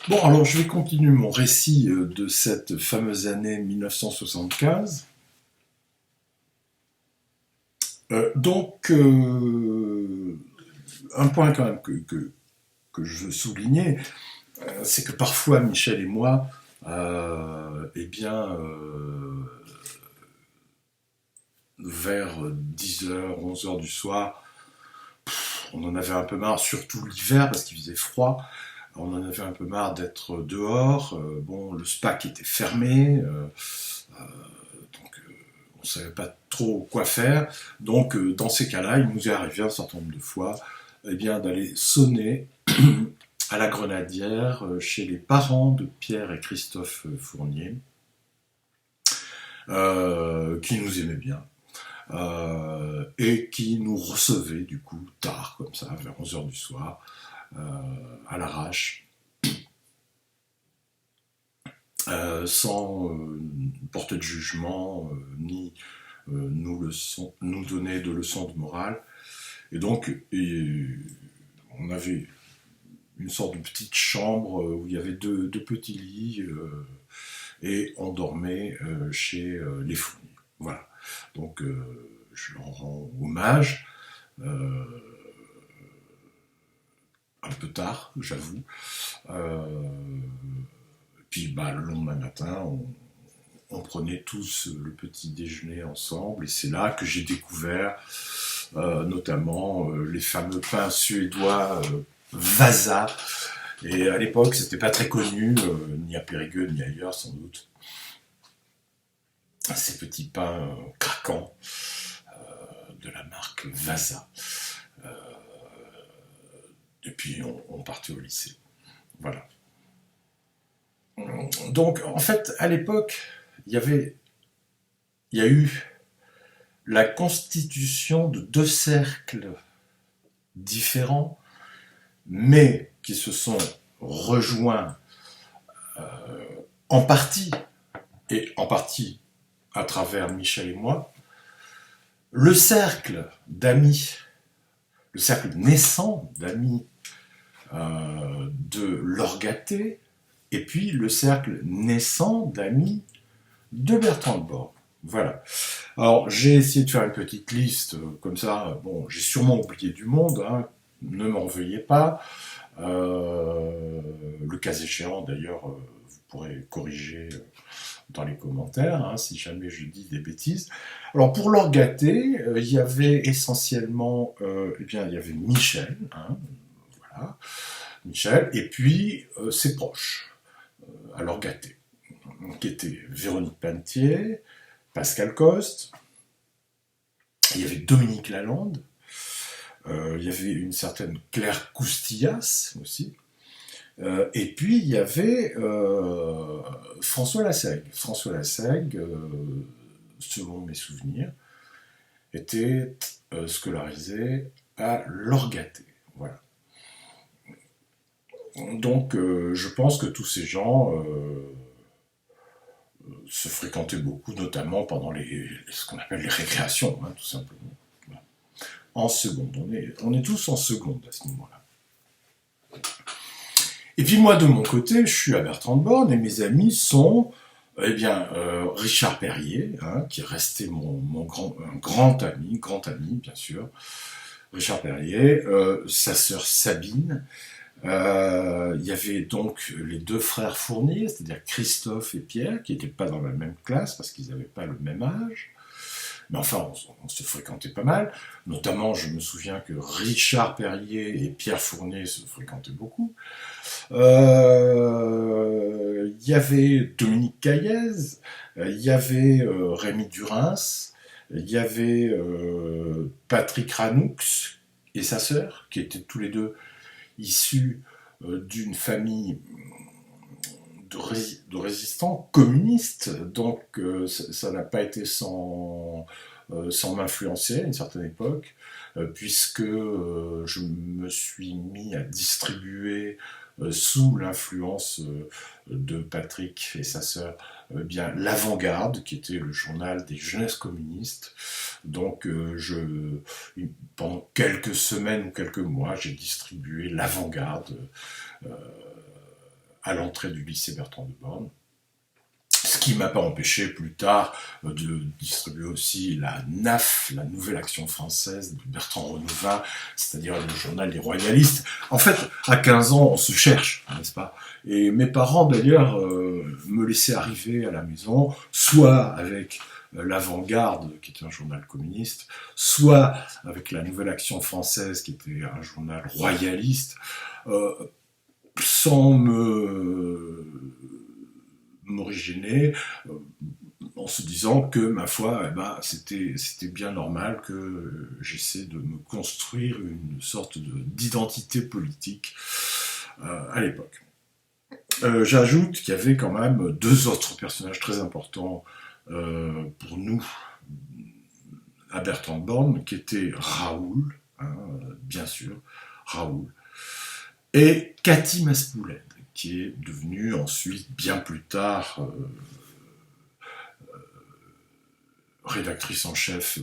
Bon, alors je vais continuer mon récit de cette fameuse année 1975. Un point quand même que je veux souligner, c'est que parfois Michel et moi, eh bien, vers 10h, 11h du soir, on en avait un peu marre, surtout l'hiver parce qu'il faisait froid. On en avait un peu marre d'être dehors. Bon, le SPAC était fermé, donc on ne savait pas trop quoi faire. Donc, dans ces cas-là, il nous est arrivé un certain nombre de fois, eh bien, d'aller sonner à la Grenadière chez les parents de Pierre et Christophe Fournier, qui nous aimaient bien. Et qui nous recevaient du coup tard, comme ça, vers 11h du soir, à l'arrache, sans porter de jugement, ni nous donner de leçons de morale. Et donc, on avait une sorte de petite chambre où il y avait deux petits lits, et on dormait chez les Fourniers. Voilà. Donc, je leur rends hommage. Euh, un peu tard, j'avoue. Puis le lendemain matin, on prenait tous le petit déjeuner ensemble, et c'est là que j'ai découvert notamment les fameux pains suédois Vasa. Et à l'époque, c'était pas très connu, ni à Périgueux, ni ailleurs sans doute. Ces petits pains craquants de la marque Vasa. Et puis on partait au lycée. Voilà. Donc, en fait, à l'époque, il y a eu la constitution de deux cercles différents, mais qui se sont rejoints en partie, et en partie à travers Michel et moi. Le cercle d'amis, le cercle naissant d'amis de l'Orgaté, et puis le cercle naissant d'amis de Bertrand de Born. Voilà. Alors, j'ai essayé de faire une petite liste, comme ça, bon, j'ai sûrement oublié du monde, hein, ne m'en veuillez pas. Le cas échéant, d'ailleurs, vous pourrez corriger dans les commentaires, hein, si jamais je dis des bêtises. Alors, pour l'Orgaté, il y avait essentiellement, eh bien, il y avait Michel, hein, voilà, Michel, et puis ses proches, à l'Orgaté, qui étaient Véronique Pantier, Pascal Coste, il y avait Dominique Lalande, il y avait une certaine Claire Coustillas aussi, et puis il y avait François Lassègue. François Lassègue, selon mes souvenirs, était scolarisé à l'Orgaté. Voilà. Donc je pense que tous ces gens se fréquentaient beaucoup, notamment pendant ce qu'on appelle les récréations, hein, tout simplement. Voilà. En seconde, on est tous en seconde à ce moment-là. Et puis moi, de mon côté, je suis à Bertrand de Born, et mes amis sont, eh bien, Richard Perrier, hein, qui est resté mon grand ami, bien sûr. Richard Perrier, sa sœur Sabine. Il y avait donc les deux frères Fournier, c'est-à-dire Christophe et Pierre, qui n'étaient pas dans la même classe parce qu'ils n'avaient pas le même âge. Mais enfin, on se fréquentait pas mal. Notamment, je me souviens que Richard Perrier et Pierre Fournier se fréquentaient beaucoup. Il y avait Dominique Caillez, il y avait Rémi Durins, il y avait Patrick Ranoux et sa sœur, qui étaient tous les deux issus d'une famille de résistants communistes, donc ça n'a pas été sans m'influencer à une certaine époque, puisque je me suis mis à distribuer sous l'influence de Patrick et sa sœur, bien l'Avant-Garde, qui était le journal des jeunesses communistes. Donc pendant quelques semaines ou quelques mois, j'ai distribué l'Avant-Garde à l'entrée du lycée Bertrand de Born. Ce qui ne m'a pas empêché plus tard de distribuer aussi la NAF, la Nouvelle Action Française de Bertrand Renouvin, c'est-à-dire le journal des royalistes. En fait, à 15 ans, on se cherche, n'est-ce pas? Et mes parents, d'ailleurs, me laissaient arriver à la maison, soit avec l'Avant-Garde, qui était un journal communiste, soit avec la Nouvelle Action Française, qui était un journal royaliste, sans m'originer, en se disant que, ma foi, c'était bien normal que j'essaie de me construire une sorte d'identité politique à l'époque. J'ajoute qu'il y avait quand même 2 autres personnages très importants pour nous à Bertrand de Born, qui étaient Raoul, bien sûr, Raoul, et Cathy Maspoulède, qui est devenue ensuite, bien plus tard, rédactrice en chef,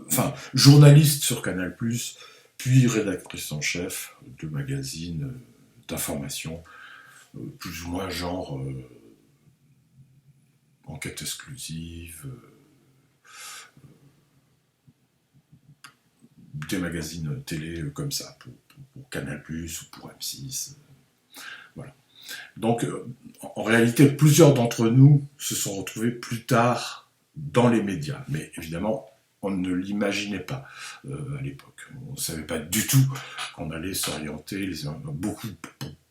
enfin, journaliste sur Canal+, puis rédactrice en chef de magazines d'information, plus ou moins genre enquête exclusive, des magazines télé comme ça, pour Canal+, ou pour M6, voilà. Donc, en réalité, plusieurs d'entre nous se sont retrouvés plus tard dans les médias, mais évidemment, on ne l'imaginait pas à l'époque. On ne savait pas du tout qu'on allait s'orienter,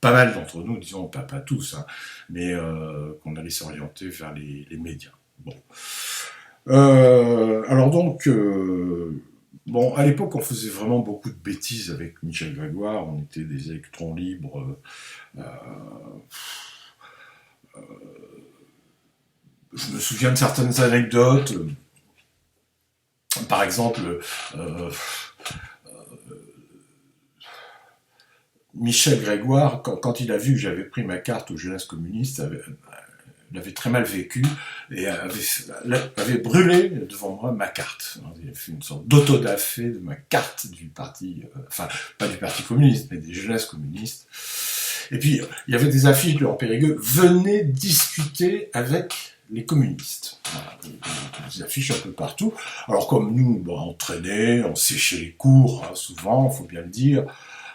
pas mal d'entre nous, disons pas tous, mais qu'on allait s'orienter vers les médias. Bon. Alors donc, à l'époque, on faisait vraiment beaucoup de bêtises avec Michel Grégoire. On était des électrons libres. Je me souviens de certaines anecdotes. Par exemple, Michel Grégoire, quand il a vu que j'avais pris ma carte aux jeunesses communistes, l'avait très mal vécu et avait brûlé devant moi ma carte. Il a fait une sorte d'autodafé de ma carte du parti, enfin pas du parti communiste, mais des jeunesses communistes. Et puis il y avait des affiches de Périgueux, venez discuter avec les communistes. Voilà, des affiches un peu partout. Alors comme nous, on traînait, on séchait les cours, souvent, il faut bien le dire.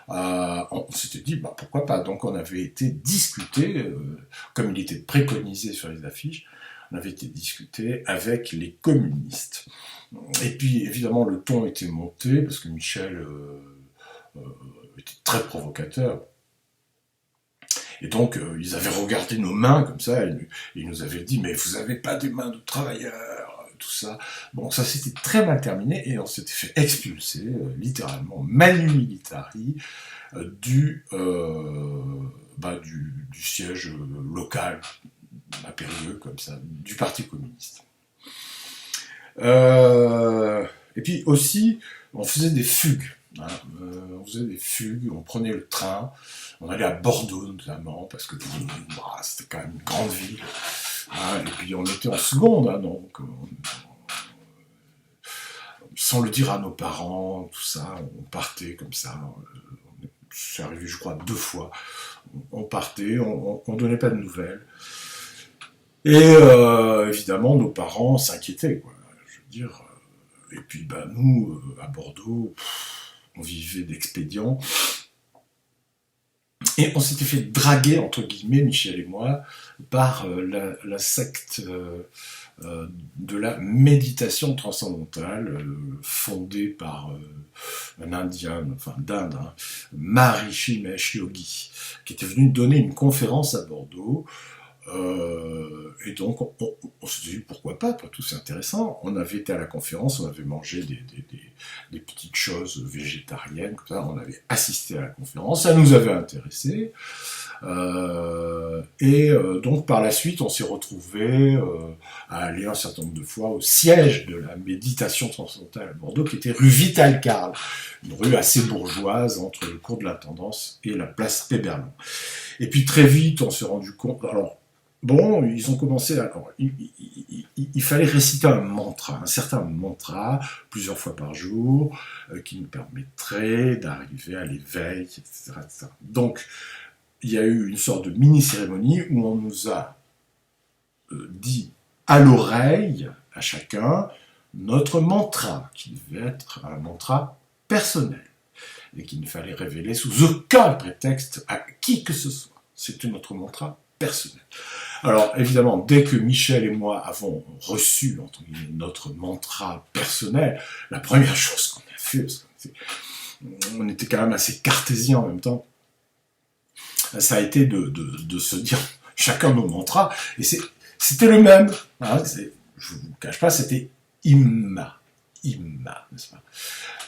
On s'était dit, pourquoi pas. Donc on avait été discuter, comme il était préconisé sur les affiches, on avait été discuter avec les communistes. Et puis évidemment le ton était monté, parce que Michel était très provocateur. Et donc ils avaient regardé nos mains comme ça, et ils nous avaient dit, mais vous n'avez pas des mains de travailleurs, tout ça. Bon, ça s'était très mal terminé et on s'était fait expulser, littéralement, manu militari, du siège local à Périgueux, comme ça, du Parti communiste. Et puis aussi, on faisait des fugues. On prenait le train, on allait à Bordeaux notamment, parce que c'était quand même une grande ville. Et puis on était en seconde, donc sans le dire à nos parents, tout ça, on partait comme ça. C'est arrivé, je crois, 2 fois. On partait, on donnait pas de nouvelles. Et évidemment, nos parents s'inquiétaient, quoi. Je veux dire. Et puis, nous, à Bordeaux, on vivait d'expédients. Et on s'était fait draguer, entre guillemets, Michel et moi, par la secte de la méditation transcendantale, fondée par un Indien, d'Inde, Maharishi Mahesh Yogi, qui était venu donner une conférence à Bordeaux. Et donc on se dit pourquoi pas, tout c'est intéressant. On avait été à la conférence, on avait mangé des petites choses végétariennes, comme ça, on avait assisté à la conférence, ça nous avait intéressé. Donc par la suite on s'est retrouvé à aller un certain nombre de fois au siège de la méditation transcendantale à Bordeaux, qui était rue Vital-Carle, une rue assez bourgeoise entre le cours de l'Intendance et la place Péberlan. Et puis très vite on s'est rendu compte, alors ils ont commencé à... Il fallait réciter un certain mantra, plusieurs fois par jour, qui nous permettrait d'arriver à l'éveil, etc. Donc, il y a eu une sorte de mini-cérémonie où on nous a dit à l'oreille, à chacun, notre mantra, qui devait être un mantra personnel, et qu'il ne fallait révéler sous aucun prétexte à qui que ce soit. C'était notre mantra personnel. Alors, évidemment, dès que Michel et moi avons reçu, entre guillemets, notre mantra personnel, la première chose qu'on a fait, parce qu'on était quand même assez cartésiens en même temps, ça a été de se dire chacun nos mantras, et c'était le même. Hein, je ne vous cache pas, c'était Imma, n'est-ce pas?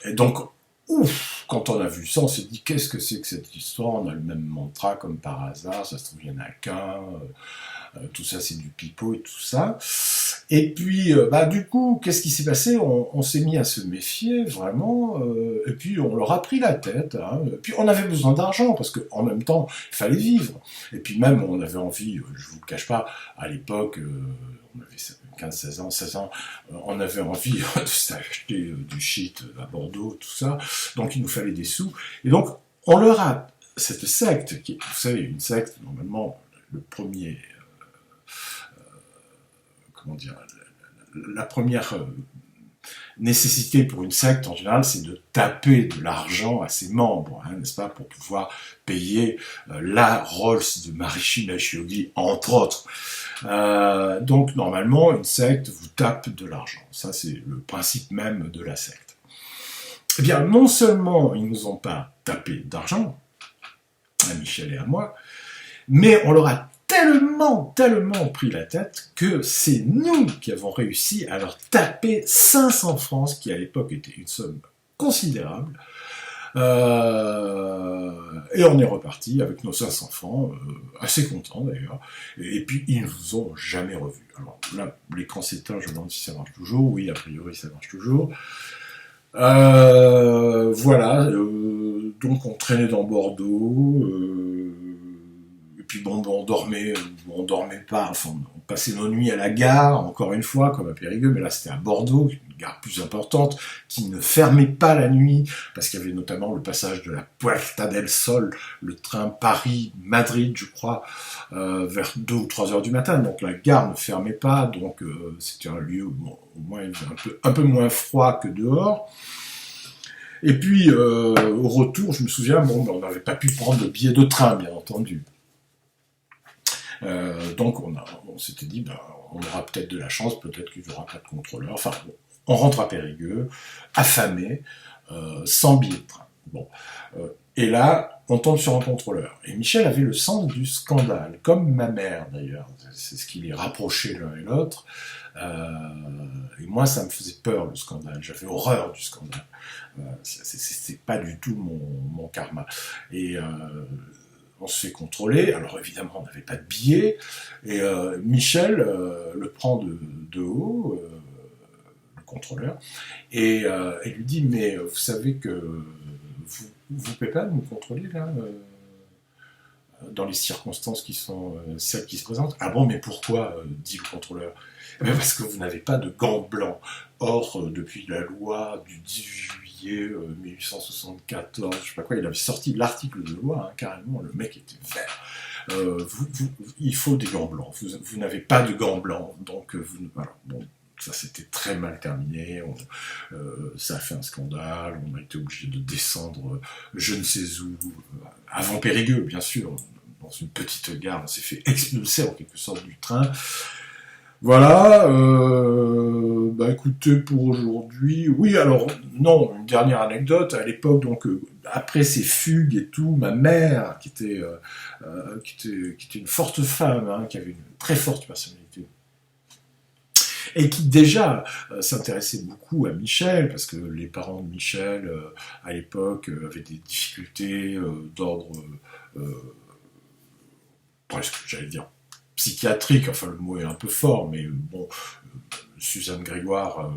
Et donc, ouf, quand on a vu ça, on s'est dit, qu'est-ce que c'est que cette histoire? On a le même mantra comme par hasard, ça se trouve, il n'y en a qu'un, tout ça c'est du pipeau et tout ça. Et puis, du coup, qu'est-ce qui s'est passé? On s'est mis à se méfier, vraiment, et puis on leur a pris la tête, hein. Et puis on avait besoin d'argent, parce qu'en même temps, il fallait vivre. Et puis même, on avait envie, je vous le cache pas, à l'époque, on avait 15, 16 ans, 16 ans, on avait envie de s'acheter du shit à Bordeaux, tout ça, donc il nous fallait des sous. Et donc, on leur a, cette secte, qui, vous savez, une secte, normalement, le premier... comment dire, la première nécessité pour une secte, en général, c'est de taper de l'argent à ses membres, hein, n'est-ce pas, pour pouvoir payer la Rolls de Maharishi Mahesh Yogi, entre autres. Donc, normalement, une secte vous tape de l'argent. Ça, c'est le principe même de la secte. Eh bien, non seulement ils ne nous ont pas tapé d'argent, à Michel et à moi, mais on leur a tellement pris la tête que c'est nous qui avons réussi à leur taper 500 francs, ce qui à l'époque était une somme considérable. Et on est reparti avec nos 500 francs, assez contents d'ailleurs. Et puis ils ne nous ont jamais revus. Alors là, l'écran s'éteint, je me demande si ça marche toujours. Oui, a priori ça marche toujours. Voilà, donc on traînait dans Bordeaux. Et puis bon, on dormait pas, enfin on passait nos nuits à la gare, encore une fois, comme à Périgueux, mais là c'était à Bordeaux, une gare plus importante, qui ne fermait pas la nuit, parce qu'il y avait notamment le passage de la Puerta del Sol, le train Paris-Madrid, je crois, vers 2 ou 3 heures du matin, donc la gare ne fermait pas, donc c'était un lieu où au moins il faisait un peu moins froid que dehors. Et puis, au retour, je me souviens, on n'avait pas pu prendre de billet de train, bien entendu. Donc on s'était dit, on aura peut-être de la chance, peut-être qu'il n'y aura pas de contrôleur. Enfin, on rentre à Périgueux, affamé, sans billet de train. Bon. Et là, on tombe sur un contrôleur. Et Michel avait le sens du scandale, comme ma mère d'ailleurs. C'est ce qui les rapprochait l'un et l'autre. Et moi, ça me faisait peur, le scandale. J'avais horreur du scandale. C'est pas du tout mon karma. Et on se fait contrôler, alors évidemment on n'avait pas de billet, et Michel le prend de haut, le contrôleur, et lui dit, mais vous savez que vous ne pouvez pas nous contrôler là, dans les circonstances qui sont celles qui se présentent. Ah bon, mais pourquoi, dit le contrôleur. Eh bien parce que vous n'avez pas de gants blancs. Or, depuis la loi du 18 juillet 1874, je sais pas quoi, il avait sorti l'article de loi, hein, carrément, le mec était vert. Il faut des gants blancs. Vous n'avez pas de gants blancs, donc voilà. Bon, ça s'était très mal terminé. Ça a fait un scandale. On a été obligé de descendre je ne sais où, avant Périgueux, bien sûr, dans une petite gare. On s'est fait expulser en quelque sorte du train. Voilà, écoutez, pour aujourd'hui, oui, alors, non, une dernière anecdote, à l'époque, donc, après ces fugues et tout, ma mère, qui était une forte femme, hein, qui avait une très forte personnalité, et qui déjà s'intéressait beaucoup à Michel, parce que les parents de Michel, à l'époque, avaient des difficultés d'ordre, presque, j'allais dire, psychiatrique, enfin le mot est un peu fort, mais bon, Suzanne Grégoire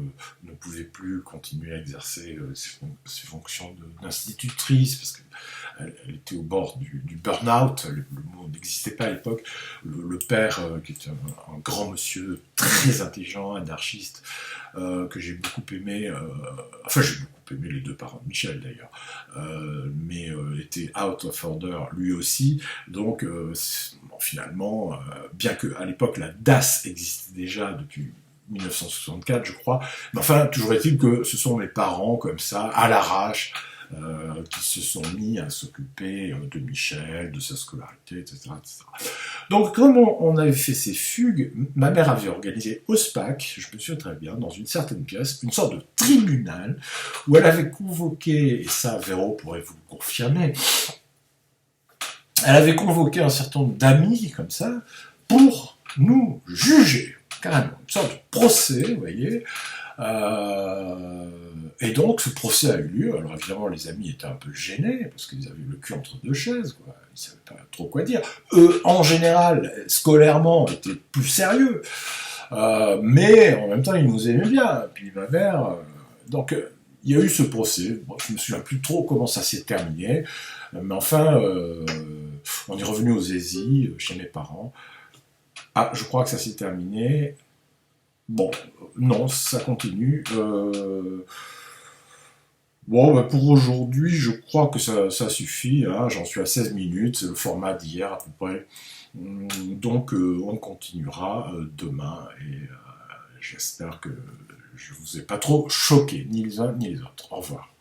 ne pouvait plus continuer à exercer ses fonctions d'institutrice, parce qu'elle était au bord du burn-out, le mot n'existait pas à l'époque. Le père, qui était un grand monsieur, très intelligent, anarchiste, que j'ai beaucoup aimé, enfin j'ai beaucoup peut aimer les deux parents de Michel d'ailleurs, mais était out of order lui aussi, donc bon, finalement, bien qu'à l'époque la DAS existait déjà depuis 1964 je crois, mais enfin toujours est-il que ce sont mes parents comme ça, à l'arrache, qui se sont mis à s'occuper de Michel, de sa scolarité, etc. etc. Donc, comme on avait fait ces fugues, ma mère avait organisé au SPAC, je me souviens très bien, dans une certaine pièce, une sorte de tribunal, où elle avait convoqué, et ça Véro pourrait vous le confirmer, elle avait convoqué un certain nombre d'amis, comme ça, pour nous juger, carrément, une sorte de procès, vous voyez. Et donc ce procès a eu lieu. Alors évidemment les amis étaient un peu gênés parce qu'ils avaient le cul entre deux chaises, quoi. Ils ne savaient pas trop quoi dire. Eux en général scolairement étaient plus sérieux, mais en même temps ils nous aimaient bien. Et puis ma mère, donc il y a eu ce procès. Bon, je me souviens plus trop comment ça s'est terminé, mais enfin on est revenu aux Aisies chez mes parents. Ah, je crois que ça s'est terminé. Bon, non, ça continue. Bon, bah pour aujourd'hui, je crois que ça suffit. Hein. J'en suis à 16 minutes, c'est le format d'hier à peu près. Donc, on continuera demain et j'espère que je vous ai pas trop choqué, ni les uns ni les autres. Au revoir.